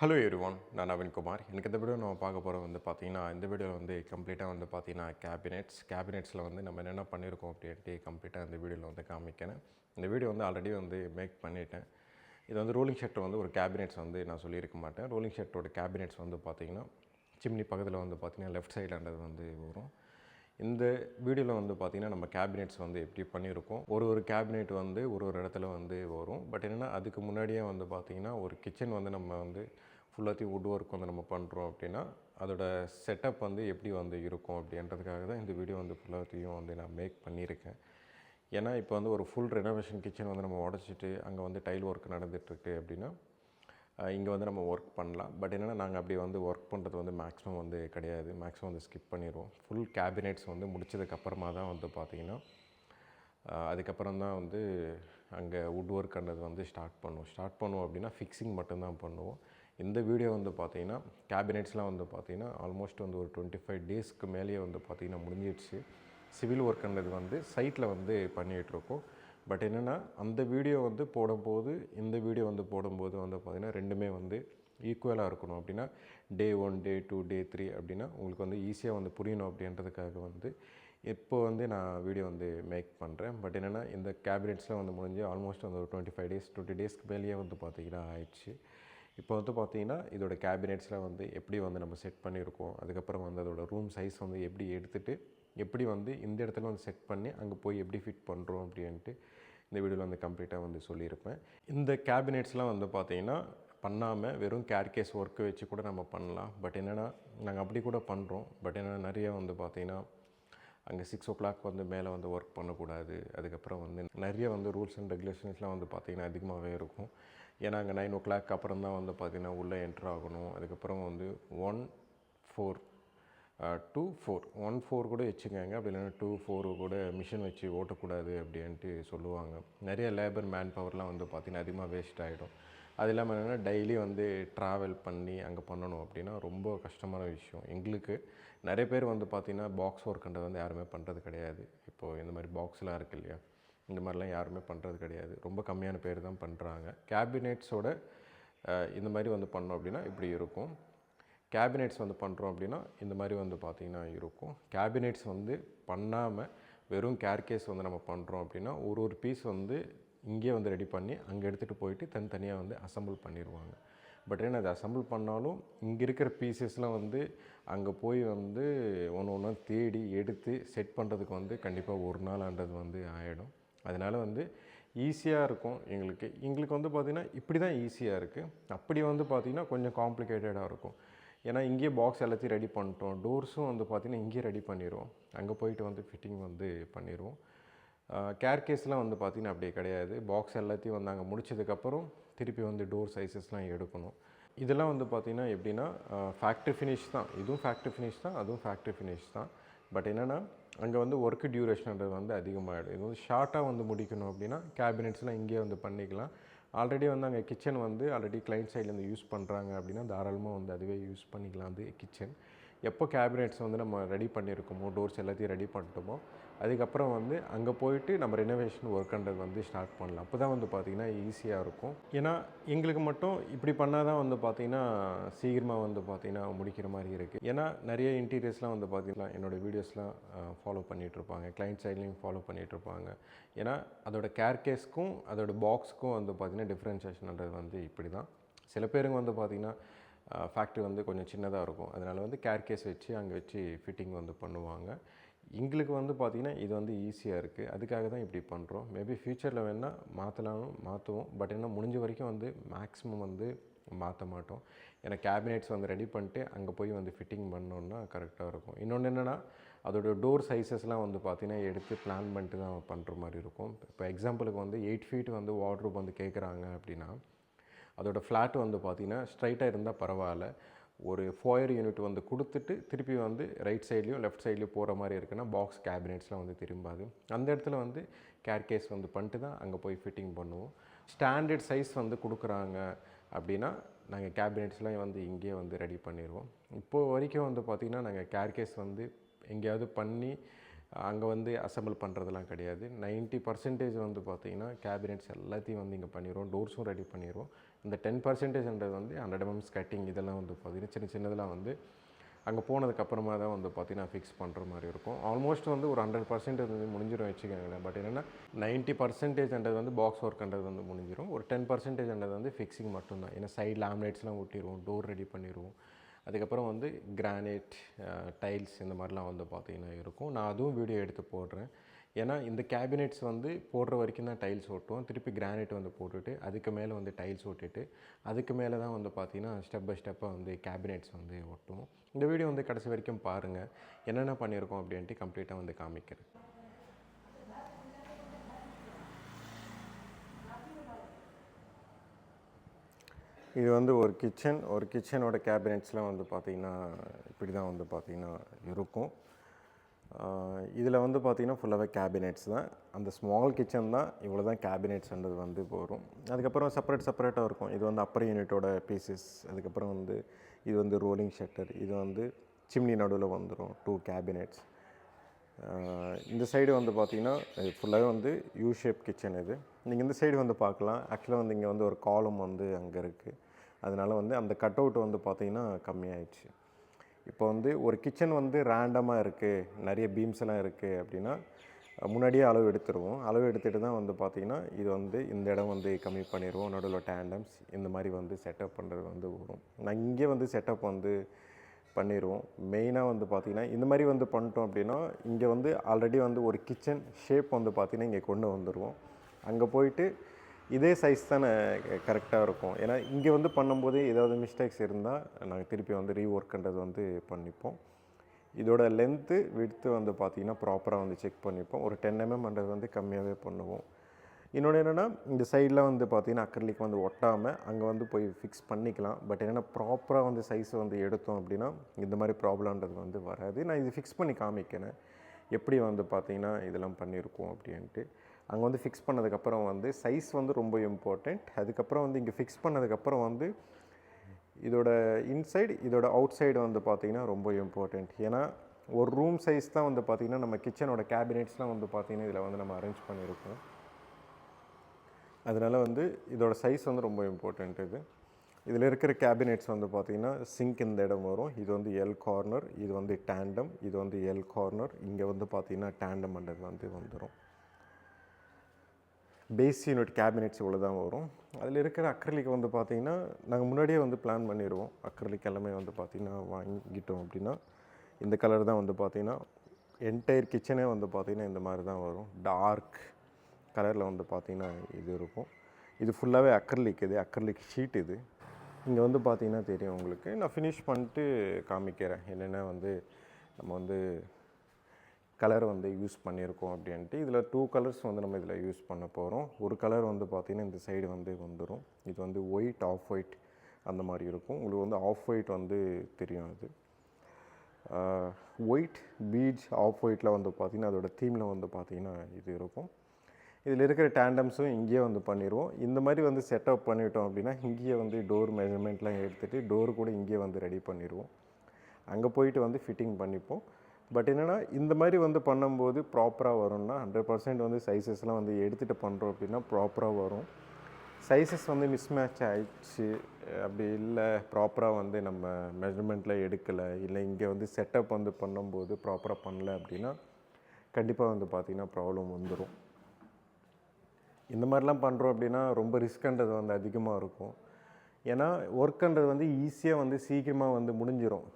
Hello everyone, நான் நவீன் குமார். எனக்கு இந்த வீடியோ நம்ம பார்க்க போகிறது பார்த்தீங்கன்னா, இந்த வீடியோவில் கம்ப்ளீட்டாக பார்த்தீங்கன்னா கேபினெட்ஸில் நம்ம என்னென்ன பண்ணியிருக்கோம் அப்படின்ட்டு கம்ப்ளீட்டாக இந்த வீடியோவில் காமிக்கிறேன். இந்த வீடியோ ஆல்ரெடி மேக் பண்ணிட்டேன். இது ரோலிங் ஷட்டர் ஒரு கேபினெட்ஸ் நான் சொல்லியிருக்க மாட்டேன். ரோலிங் ஷட்டரோட கேபினெட்ஸ் பார்த்தீங்கன்னா சிம்னி பக்கத்தில் பார்த்தீங்கன்னா லெஃப்ட் சைடுன்றது வரும். இந்த வீடியோவில் பார்த்தீங்கன்னா நம்ம கேபினெட்ஸ் எப்படி பண்ணியிருக்கோம். ஒரு கேபினெட் ஒரு இடத்துல வரும். பட் என்னென்னா அதுக்கு முன்னாடியே பார்த்தீங்கன்னா ஒரு கிச்சன் நம்ம ஃபுல்லாத்தையும் வுட் ஒர்க் நம்ம பண்ணுறோம் அப்படின்னா அதோட செட்டப் எப்படி இருக்கும் அப்படின்றதுக்காக தான் இந்த வீடியோ ஃபுல்லாத்தையும் நான் மேக் பண்ணியிருக்கேன். ஏன்னா இப்போ ஒரு ஃபுல் ரெனோவேஷன் கிச்சன் நம்ம உடச்சிட்டு அங்கே டைல் ஒர்க் நடந்துகிட்ருக்கு அப்படின்னா இங்கே நம்ம ஒர்க் பண்ணலாம். பட் என்னென்னா நாங்கள் அப்படி ஒர்க் பண்ணுறது மேக்ஸிமம் கிடையாது. மேக்ஸிமம் ஸ்கிப் பண்ணிடுவோம். ஃபுல் கேபினெட்ஸ் முடிச்சதுக்கப்புறமா தான் பார்த்திங்கன்னா அதுக்கப்புறம் தான் அங்கே வுட் ஒர்க்ன்றது ஸ்டார்ட் பண்ணுவோம் அப்படின்னா ஃபிக்ஸிங் மட்டும்தான் பண்ணுவோம். இந்த வீடியோ பார்த்திங்கன்னா கேபினெட்ஸ்லாம் பார்த்திங்கன்னா ஆல்மோஸ்ட் ஒரு 25 டேஸ்க்கு மேலேயே பார்த்திங்கன்னா முடிஞ்சிடுச்சு. சிவில் ஒர்க்ன்றது சைட்டில் பண்ணிகிட்ருக்கோம். பட் என்னென்னா அந்த வீடியோ போடும்போது இந்த வீடியோ போடும்போது பார்த்திங்கன்னா ரெண்டுமே ஈக்குவலாக இருக்கணும். அப்படின்னா டே 1, டே 2, டே 3 அப்படின்னா உங்களுக்கு ஈஸியாக புரியணும் அப்படின்றதுக்காக இப்போ நான் வீடியோ மேக் பண்ணுறேன். பட் என்னென்னா இந்த கேபினெட்ஸ்லாம் முடிஞ்சு ஆல்மோஸ்ட் ஒரு 25 டேஸ் 20 டேஸ்க்கு மேலேயே பார்த்திங்கன்னா ஆயிடுச்சு. இப்போ பார்த்திங்கன்னா இதோட கேபினெட்ஸ்லாம் எப்படி நம்ம செட் பண்ணியிருக்கோம். அதுக்கப்புறம் அதோட ரூம் சைஸ் எப்படி எடுத்துகிட்டு எப்படி இந்த இடத்துல செட் பண்ணி அங்கே போய் எப்படி ஃபிட் பண்ணுறோம் அப்படின்ட்டு இந்த வீடியோவில் கம்ப்ளீட்டாக சொல்லியிருப்பேன். இந்த கேபினெட்ஸ்லாம் பார்த்திங்கன்னா பண்ணாமல் வெறும் கேர்கேஸ் ஒர்க்கு வச்சு கூட நம்ம பண்ணலாம். பட் என்னென்னா நாங்கள் அப்படி கூட பண்ணுறோம். பட் என்னென்னா நிறைய பார்த்திங்கன்னா அங்கே 6 o'clock மேலே ஒர்க் பண்ணக்கூடாது. அதுக்கப்புறம் நிறைய ரூல்ஸ் அண்ட் ரெகுலேஷன்ஸ்லாம் பார்த்திங்கன்னா அதிகமாகவே இருக்கும். ஏன்னா அங்கே 9 o'clock அப்புறம் தான் பார்த்திங்கன்னா உள்ளே என்ட்ரு ஆகணும். அதுக்கப்புறம் 1, 4, 2, 4, 1, 4 கூட வச்சுக்கோங்க. அப்படி இல்லைன்னா 2, 4 கூட மிஷின் வச்சு ஓட்டக்கூடாது அப்படின்ட்டு சொல்லுவாங்க. நிறைய லேபர் மேன் பவர்லாம் பார்த்திங்கன்னா அதிகமாக வேஸ்ட் ஆகிடும். அது இல்லாமல் என்னென்னா டெய்லி ட்ராவல் பண்ணி அங்கே பண்ணணும் அப்படின்னா ரொம்ப கஷ்டமான விஷயம். எங்களுக்கு நிறைய பேர் பார்த்திங்கன்னா பாக்ஸ் ஒர்க்குன்றது யாருமே பண்ணுறது கிடையாது. இப்போது இந்த மாதிரி பாக்ஸ்லாம் இருக்குது இல்லையா, இந்த மாதிரிலாம் யாருமே பண்ணுறது கிடையாது. ரொம்ப கம்மியான பேர் தான் பண்ணுறாங்க. கேபினெட்ஸோட இந்த மாதிரி பண்ணோம் அப்படின்னா இப்படி இருக்கும். கேபினெட்ஸ் பண்ணுறோம் அப்படின்னா இந்த மாதிரி பார்த்திங்கன்னா இருக்கும். கேபினெட்ஸ் பண்ணாமல் வெறும் கேர்கேஸ் நம்ம பண்ணுறோம் அப்படின்னா ஒரு பீஸ் இங்கே ரெடி பண்ணி அங்கே எடுத்துகிட்டு போயிட்டு தனித்தனியாக அசம்பிள் பண்ணிடுவாங்க. பட் ஏன்னா அது அசம்பிள் பண்ணாலும் இங்கே இருக்கிற பீசஸ்லாம் அங்கே போய் ஒன்று ஒன்றா தேடி எடுத்து செட் பண்ணுறதுக்கு கண்டிப்பாக ஒரு நாள்ன்றது ஆகிடும். அதனால் ஈஸியாக இருக்கும் எங்களுக்கு பார்த்திங்கன்னா இப்படி தான் ஈஸியாக இருக்குது. அப்படி பார்த்திங்கன்னா கொஞ்சம் காம்ப்ளிகேட்டடாக இருக்கும். ஏன்னா இங்கேயே பாக்ஸ் எல்லாத்தையும் ரெடி பண்ணிட்டோம். டோர்ஸும் பார்த்திங்கன்னா இங்கேயே ரெடி பண்ணிடுவோம். அங்கே போயிட்டு ஃபிட்டிங் பண்ணிடுவோம். கேர்கேஸ்லாம் பார்த்திங்கன்னா அப்படியே கிடையாது. பாக்ஸ் எல்லாத்தையும் அங்கே முடிச்சதுக்கப்புறம் திருப்பி டோர் சைஸஸ்லாம் எடுக்கணும். இதெல்லாம் பார்த்திங்கன்னா எப்படின்னா ஃபேக்ட்ரி ஃபினிஷ் தான். இதுவும் ஃபேக்ட்ரி ஃபினிஷ் தான், அதுவும் ஃபேக்ட்ரி ஃபினிஷ் தான். பட் என்னென்னா அங்கே ஒர்க்கு டியூரேஷன்ன்றது அதிகமாகிடும். இது ஷார்ட்டாக முடிக்கணும் அப்படின்னா கேபினெட்ஸ்லாம் இங்கேயே பண்ணிக்கலாம். ஆல்ரெடி அங்கே கிச்சன் ஆல்ரெடி கிளைண்ட் சைட்லேருந்து யூஸ் பண்ணுறாங்க அப்படின்னா தாராளமாக அதுவே யூஸ் பண்ணிக்கலாம். அது கிச்சன் எப்போ கேபினெட்ஸ் நம்ம ரெடி பண்ணியிருக்கோமோ, டோர்ஸ் எல்லாத்தையும் ரெடி பண்ணிட்டோமோ, அதுக்கப்புறம் அங்கே போயிட்டு நம்ம ரெனோவேஷன் ஒர்க்குன்றது ஸ்டார்ட் பண்ணலாம். அப்போ தான் பார்த்திங்கன்னா ஈஸியாக இருக்கும். ஏன்னா எங்களுக்கு மட்டும் இப்படி பண்ணால் தான் பார்த்திங்கன்னா சீக்கிரமாக பார்த்திங்கன்னா முடிக்கிற மாதிரி இருக்குது. ஏன்னா நிறைய இன்டீரியர்ஸ்லாம் பார்த்திங்கன்னா என்னோடய வீடியோஸ்லாம் ஃபாலோ பண்ணிகிட்ருப்பாங்க. கிளைண்ட் சைட்லேயும் ஃபாலோ பண்ணிகிட்ருப்பாங்க. ஏன்னா அதோட கேர்கேஸ்க்கும் அதோட பாக்ஸுக்கும் பார்த்திங்கன்னா டிஃப்ரென்ஷியேஷன்ன்றது இப்படி தான். சில பேருங்க பார்த்திங்கன்னா ஃபேக்ட்ரி கொஞ்சம் சின்னதாக இருக்கும். அதனால் கேர்கேஸ் வச்சு அங்கே வச்சு ஃபிட்டிங் பண்ணுவாங்க. எங்களுக்கு பார்த்திங்கன்னா இது ஈஸியாக இருக்குது. அதுக்காக தான் இப்படி பண்ணுறோம். மேபி ஃப்யூச்சரில் வேணால் மாற்றுவோம். பட் என்ன முடிஞ்ச வரைக்கும் மேக்ஸிமம் மாற்ற மாட்டோம். ஏன்னா கேபினெட்ஸ் ரெடி பண்ணிட்டு அங்கே போய் ஃபிட்டிங் பண்ணோன்னா கரெக்டாக இருக்கும். இன்னொன்று என்னென்னா அதோடய டோர் சைஸஸ்லாம் பார்த்திங்கன்னா எடுத்து பிளான் பண்ணிட்டு தான் பண்ணுற மாதிரி இருக்கும். இப்போ எக்ஸாம்பிளுக்கு 8 feet வார்ட்ரோப் கேட்குறாங்க அப்படின்னா அதோட ஃப்ளாட் பார்த்திங்கன்னா ஸ்ட்ரைட்டாக இருந்தால் பரவாயில்ல. ஒரு ஃபோயர் யூனிட் கொடுத்துட்டு திருப்பி ரைட் சைட்லேயோ லெஃப்ட் சைட்லேயோ போகிற மாதிரி இருக்குன்னா பாக்ஸ் கேபினெட்ஸ்லாம் திரும்பாது. அந்த இடத்துல கேர்கேஸ் பண்ணிட்டு தான் அங்கே போய் ஃபிட்டிங் பண்ணுவோம். ஸ்டாண்டர்ட் சைஸ் கொடுக்குறாங்க அப்படின்னா நாங்கள் கேபினெட்ஸ்லாம் இங்கேயே ரெடி பண்ணிடுவோம். இப்போது வரைக்கும் பார்த்திங்கன்னா நாங்கள் கேர்கேஸ் எங்கேயாவது பண்ணி அங்கே வந்து அசெம்பிள் பண்ணுறதெல்லாம் கிடையாது. 90% வந்து பார்த்திங்கன்னா கேபினெட்ஸ் எல்லாத்தையும் வந்து இங்கே பண்ணிடுவோம். டோர்ஸும் ரெடி பண்ணிடுவோம். இந்த 10%ன்றது வந்து 100 mm கட்டிங் இதெல்லாம் வந்து பார்த்திங்கன்னா சின்ன சின்னதெல்லாம் வந்து அங்கே போனதுக்கப்புறமா தான் வந்து பார்த்திங்கன்னா ஃபிக்ஸ் பண்ணுற மாதிரி இருக்கும். ஆல்மோஸ்ட் வந்து ஒரு 100% வந்து முடிஞ்சிடும் வச்சுக்கோங்களேன். பட் என்னென்னா 90%ன்றது வந்து பாக்ஸ் ஒர்க்ன்றது வந்து முடிஞ்சிடும். ஒரு 10%ன்றது வந்து ஃபிக்ஸிங் மட்டும்தான். ஏன்னா சைடு லேமினேட்ஸ்லாம் ஒட்டிடுவோம், டோர் ரெடி பண்ணிடுவோம். அதுக்கப்புறம் வந்து கிரானைட், டைல்ஸ் இந்த மாதிரிலாம் வந்து பார்த்திங்கன்னா இருக்கும். நான் அதுவும் வீடியோ எடுத்து போடுறேன். ஏன்னா இந்த கேபினெட்ஸ் வந்து போடுற வரைக்கும் தான் டைல்ஸ் ஒட்டுவோம். திருப்பி கிரானைட் வந்து போட்டுட்டு அதுக்கு மேலே வந்து டைல்ஸ் ஒட்டிட்டு அதுக்கு மேலே தான் வந்து பார்த்திங்கன்னா ஸ்டெப் பை ஸ்டெப்பாக வந்து கேபினெட்ஸ் வந்து ஒட்டுவோம். இந்த வீடியோ வந்து கடைசி வரைக்கும் பாருங்கள். என்னென்ன பண்ணியிருக்கோம் அப்படின்ட்டு கம்ப்ளீட்டாக வந்து காமிக்கிறேன். இது வந்து ஒரு கிச்சனோட கேபினெட்ஸ்லாம் வந்து பார்த்திங்கன்னா இப்படி தான் வந்து பார்த்திங்கன்னா இருக்கும். இதில் வந்து பார்த்திங்கன்னா ஃபுல்லாகவே கேபினெட்ஸ் தான். அந்த ஸ்மால் கிச்சன் தான் இவ்வளோ தான் கேபினெட்ஸ்ன்றது வந்து வரும். அதுக்கப்புறம் செப்பரேட்டாக இருக்கும். இது வந்து அப்பர் யூனிட்டோட பீசஸ். அதுக்கப்புறம் வந்து இது வந்து ரோலிங் ஷட்டர். இது வந்து சிம்னி நடுவில் வந்துடும் 2 கேபினெட்ஸ். இந்த சைடு வந்து பார்த்திங்கன்னா இது ஃபுல்லாகவே வந்து யூ ஷேப் கிச்சன். இது நீங்கள் இந்த சைடு வந்து பார்க்கலாம். ஆக்சுவலாக வந்து இங்கே வந்து ஒரு காலம் வந்து அங்கே இருக்குது. அதனால் வந்து அந்த கட் அவுட் வந்து பார்த்திங்கன்னா கம்மியாயிடுச்சு. இப்போ வந்து ஒரு கிச்சன் வந்து ரேண்டமாக இருக்குது, நிறைய பீம்ஸ் எல்லாம் இருக்குது அப்படின்னா முன்னாடியே அளவு எடுத்துருவோம். அளவு எடுத்துகிட்டு தான் வந்து பார்த்திங்கன்னா இது வந்து இந்த இடம் வந்து கம்மி பண்ணிடுவோம். நடுவில் டேண்டம்ஸ் இந்த மாதிரி வந்து செட்டப் பண்ணுறது வந்து வரும். நான் இங்கே வந்து செட்டப் வந்து பண்ணிடுவோம். மெயினாக வந்து பார்த்திங்கன்னா இந்த மாதிரி வந்து பண்ணிட்டோம் அப்படின்னா இங்கே வந்து ஆல்ரெடி வந்து ஒரு கிச்சன் ஷேப் வந்து பார்த்திங்கன்னா இங்கே கொண்டு வந்துடுவோம். அங்கே போயிட்டு இதே சைஸ் தானே கரெக்டாக இருக்கும். ஏன்னா இங்கே வந்து பண்ணும்போது ஏதாவது மிஸ்டேக்ஸ் இருந்தால் நாங்கள் திருப்பி வந்து ரீஒர்க்குன்றது வந்து பண்ணிப்போம். இதோட லென்த்து விட்த்து வந்து பார்த்திங்கன்னா ப்ராப்பராக வந்து செக் பண்ணிப்போம். ஒரு 10 mmன்றது வந்து கம்மியாகவே பண்ணுவோம். இன்னொன்று என்னென்னா இந்த சைடில் வந்து பார்த்திங்கன்னா அக்ரிலிக் வந்து ஒட்டாமல் அங்கே வந்து போய் ஃபிக்ஸ் பண்ணிக்கலாம். பட் என்னென்னா ப்ராப்பராக வந்து சைஸ் வந்து எடுத்தோம் அப்படின்னா இந்த மாதிரி ப்ராப்ளம்ன்றது வந்து வராது. நான் இது ஃபிக்ஸ் பண்ணி காமிக்கிறேன் எப்படி வந்து பார்த்திங்கன்னா இதெல்லாம் பண்ணியிருக்கோம் அப்படின்ட்டு. அங்கே வந்து ஃபிக்ஸ் பண்ணதுக்கப்புறம் வந்து சைஸ் வந்து ரொம்ப இம்பார்ட்டண்ட். அதுக்கப்புறம் வந்து இங்கே ஃபிக்ஸ் பண்ணதுக்கப்புறம் வந்து இதோட இன்சைடு இதோட அவுட் சைடு வந்து பார்த்திங்கன்னா ரொம்ப இம்பார்ட்டண்ட். ஏன்னா ஒரு ரூம் சைஸ் தான் வந்து பார்த்திங்கன்னா நம்ம கிச்சனோட கேபினெட்ஸ்லாம் வந்து பார்த்திங்கன்னா இதில் வந்து நம்ம அரேஞ்ச் பண்ணியிருக்கோம். அதனால் வந்து இதோட சைஸ் வந்து ரொம்ப இம்பார்ட்டண்ட். இதில் இருக்கிற கேபினெட்ஸ் வந்து பார்த்திங்கன்னா சிங்க் இந்த இடம் வரும். இது வந்து எல் கார்னர், இது வந்து டேண்டம், இது வந்து எல் கார்னர். இங்கே வந்து பார்த்திங்கன்னா டேண்டம்ன்றது வந்து வந்துடும். பேஸ் யூனிட் கேபினெட்ஸ் இவ்வளோ தான் வரும். அதில் இருக்கிற அக்ரிலிக் வந்து பார்த்திங்கன்னா நாங்கள் முன்னாடியே வந்து பிளான் பண்ணிடுவோம். அக்ரிலிக் எல்லாமே வந்து பார்த்திங்கன்னா வாங்கிட்டோம் அப்படின்னா இந்த கலர் தான் வந்து பார்த்திங்கன்னா என்டையர் கிச்சனே வந்து பார்த்திங்கன்னா இந்த மாதிரி தான் வரும். டார்க் கலரில் வந்து பார்த்திங்கன்னா இது இருக்கும். இது ஃபுல்லாகவே அக்ரிலிக். இது அக்ரிலிக் ஷீட். இது இங்கே வந்து பார்த்திங்கன்னா தெரியும் உங்களுக்கு. நான் ஃபினிஷ் பண்ணிட்டு காமிக்கிறேன் என்னென்ன வந்து நம்ம வந்து கலர் வந்து யூஸ் பண்ணியிருக்கோம் அப்படின்ட்டு. இதில் 2 கலர்ஸ் வந்து நம்ம இதில் யூஸ் பண்ண போகிறோம். ஒரு கலர் வந்து பார்த்திங்கன்னா இந்த சைடு வந்து வந்துடும். இது வந்து ஒயிட், ஆஃப் ஒயிட் அந்த மாதிரி இருக்கும். உங்களுக்கு வந்து ஆஃப் ஒயிட் வந்து தெரியும். அது ஒயிட் பீட்ஸ் ஆஃப் ஒயிட்டில் வந்து பார்த்திங்கன்னா அதோட தீமில் வந்து பார்த்திங்கன்னா இது இருக்கும். இதில் இருக்கிற டேண்டம்ஸும் இங்கேயே வந்து பண்ணிடுவோம். இந்த மாதிரி வந்து செட்டப் பண்ணிட்டோம் அப்படின்னா இங்கேயே வந்து டோர் மெஷர்மெண்ட்லாம் எடுத்துகிட்டு டோர் கூட இங்கேயே வந்து ரெடி பண்ணிடுவோம். அங்கே போயிட்டு வந்து ஃபிட்டிங் பண்ணிப்போம். பட் என்னென்னா இந்த மாதிரி வந்து பண்ணும்போது ப்ராப்பராக வரும்னா 100% வந்து சைஸஸ்லாம் வந்து எடுத்துகிட்டு பண்ணுறோம் அப்படின்னா ப்ராப்பராக வரும். சைஸஸ் வந்து மிஸ்மேட்ச் ஆகிடுச்சு அப்படி இல்லை, ப்ராப்பராக வந்து நம்ம மெஷர்மெண்ட்டில் எடுக்கலை, இல்லை இங்கே வந்து செட்டப் வந்து பண்ணும்போது ப்ராப்பராக பண்ணல அப்படின்னா கண்டிப்பாக வந்து பார்த்திங்கன்னா ப்ராப்ளம் வந்துடும். இந்த மாதிரிலாம் பண்ணுறோம் அப்படின்னா ரொம்ப ரிஸ்க்குன்றது வந்து அதிகமாக இருக்கும். ஏன்னா ஒர்க்குன்றது வந்து ஈஸியாக வந்து சீக்கிரமாக வந்து முடிஞ்சிடும்.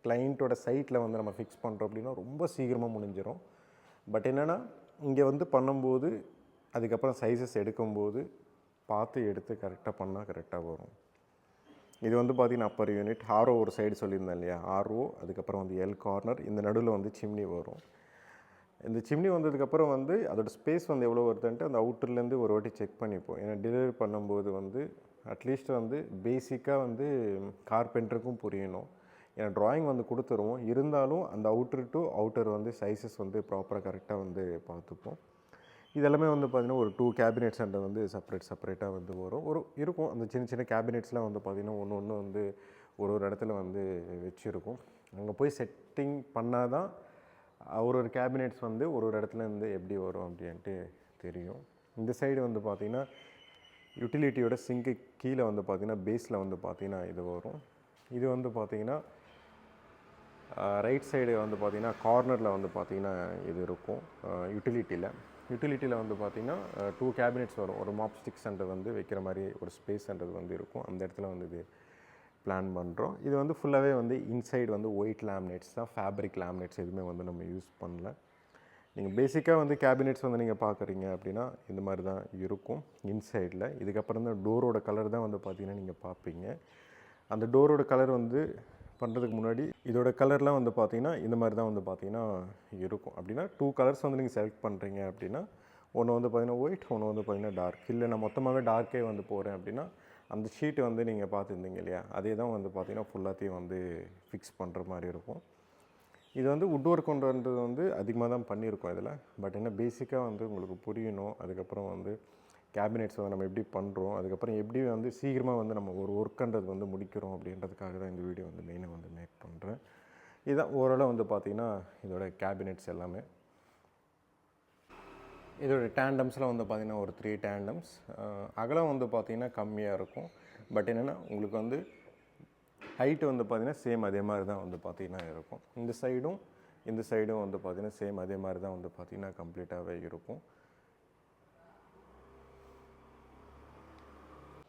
கிளைண்ட்டோட சைட்டில் வந்து நம்ம ஃபிக்ஸ் பண்ணுறோம் அப்படின்னா ரொம்ப சீக்கிரமாக முடிஞ்சிடும். பட் என்னென்னா இங்கே வந்து பண்ணும்போது அதுக்கப்புறம் சைஸஸ் எடுக்கும்போது பார்த்து எடுத்து கரெக்டாக பண்ணால் கரெக்டாக வரும். இது வந்து பார்த்திங்கன்னா அப்பர் யூனிட். ஆர்ஓ ஒரு சைடு சொல்லியிருந்தேன் இல்லையா, ஆர்ஓ. அதுக்கப்புறம் வந்து எல் கார்னர். இந்த நடுவில் வந்து சிம்னி வரும். இந்த சிம்னி வந்ததுக்கப்புறம் வந்து அதோடய ஸ்பேஸ் வந்து எவ்வளோ வருதுன்ட்டு அந்த அவுட்டர்லேருந்து ஒரு வாட்டி செக் பண்ணிப்போம். ஏன்னா டெலிவரி பண்ணும்போது வந்து அட்லீஸ்ட் வந்து பேசிக்காக வந்து கார்பெண்டருக்கும் புரியணும். ஏன்னா ட்ராயிங் வந்து கொடுத்துருவோம், இருந்தாலும் அந்த அவுட்டர் டு அவுட்டர் வந்து சைஸஸ் வந்து ப்ராப்பராக கரெக்டாக வந்து பார்த்துப்போம். இதெல்லாமே வந்து பார்த்திங்கன்னா ஒரு 2 கேபினெட்ஸ்ன்றது வந்து செப்பரேட்டாக வந்து வரும். இருக்கும் அந்த சின்ன சின்ன கேபினெட்ஸ்லாம் வந்து பார்த்திங்கன்னா ஒன்று வந்து ஒரு இடத்துல வந்து வச்சுருக்கும். அங்கே போய் செட்டிங் பண்ணால் தான் ஒரு கேபினெட்ஸ் வந்து ஒரு இடத்துலேருந்து எப்படி வரும் அப்படின்ட்டு தெரியும். இந்த சைடு வந்து பார்த்திங்கன்னா யூட்டிலிட்டியோட சிங்க்கு கீழே வந்து பார்த்திங்கன்னா பேஸில் வந்து பார்த்திங்கன்னா இது வரும். இது வந்து பார்த்திங்கன்னா ரைட் சைடு வந்து பார்த்திங்கன்னா கார்னரில் வந்து பார்த்திங்கன்னா இது இருக்கும். யூட்டிலிட்டியில் வந்து பார்த்திங்கன்னா 2 கேபினெட்ஸ் வரும். ஒரு மாப் ஸ்டிக் சென்டர் வந்து வைக்கிற மாதிரி ஒரு ஸ்பேஸ் சென்டர் வந்து இருக்கும். அந்த இடத்துல வந்து இது பிளான் பண்ணுறோம். இது வந்து ஃபுல்லாகவே வந்து இன்சைடு வந்து ஒயிட் லேமினேட்ஸ் தான், ஃபேப்ரிக் லேமினேட்ஸ் எதுவுமே வந்து நம்ம யூஸ் பண்ணல. நீங்கள் பேசிக்காக வந்து கேபினெட்ஸ் வந்து நீங்கள் பார்க்குறீங்க அப்படின்னா இந்த மாதிரி தான் இருக்கும் இன்சைடில். இதுக்கப்புறம் தான் டோரோட கலர் தான் வந்து பார்த்திங்கன்னா நீங்கள் பார்ப்பீங்க. அந்த டோரோட கலர் வந்து பண்ணுறதுக்கு முன்னாடி இதோட கலர்லாம் வந்து பார்த்திங்கன்னா இந்த மாதிரி தான் வந்து பார்த்திங்கன்னா இருக்கும். அப்படின்னா 2 கலர்ஸ் வந்து நீங்கள் செலக்ட் பண்ணுறீங்க அப்படின்னா ஒன்று வந்து பார்த்திங்கன்னா ஒயிட், ஒன்று வந்து பார்த்திங்கன்னா டார்க். இல்லை நான் மொத்தமாகவே டார்க்கே வந்து போகிறேன் அப்படின்னா அந்த ஷீட்டு வந்து நீங்கள் பார்த்துருந்தீங்க இல்லையா, அதே தான் வந்து பார்த்திங்கன்னா ஃபுல்லாத்தையும் வந்து ஃபிக்ஸ் பண்ணுற மாதிரி இருக்கும். இது வந்து வுட் ஒர்க் கொண்டுன்றது வந்து அதிகமாக தான் பண்ணியிருக்கோம் இதில். பட் என்ன பேசிக்காக வந்து உங்களுக்கு புரியணும். அதுக்கப்புறம் வந்து கேபினெட்ஸ் வந்து நம்ம எப்படி பண்ணுறோம், அதுக்கப்புறம் எப்படி வந்து சீக்கிரமாக வந்து நம்ம ஒரு ஒர்க்குன்றது வந்து முடிக்கிறோம் அப்படின்றதுக்காக தான் இந்த வீடியோ வந்து மெயினாக வந்து மேக் பண்ணுறேன். இதுதான் ஓரளவு வந்து பார்த்திங்கன்னா இதோட கேபினெட்ஸ் எல்லாமே. இதோட டேண்டம்ஸில் வந்து பார்த்திங்கன்னா ஒரு 3 டேண்டம்ஸ். அகலம் வந்து பார்த்திங்கன்னா கம்மியாக இருக்கும். பட் என்னென்னா உங்களுக்கு வந்து ஹைட்டு வந்து பார்த்திங்கன்னா சேம் அதே மாதிரி தான் வந்து பார்த்திங்கன்னா இருக்கும். இந்த சைடும் வந்து பார்த்திங்கன்னா சேம் அதே மாதிரி தான் வந்து பார்த்திங்கன்னா கம்ப்ளீட்டாகவே இருக்கும்.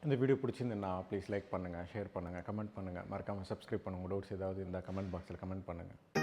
இந்த வீடியோ பிடிச்சிருந்தேன்னா ப்ளீஸ் லைக் பண்ணுங்கள், ஷேர் பண்ணுங்கள், கமெண்ட் பண்ணுங்கள், மறக்காமல் சப்ஸ்கிரைப் பண்ணுங்கள். டவுட்ஸ் ஏதாவது இருந்தால் கமெண்ட் பாக்ஸில் கமெண்ட் பண்ணுங்கள்.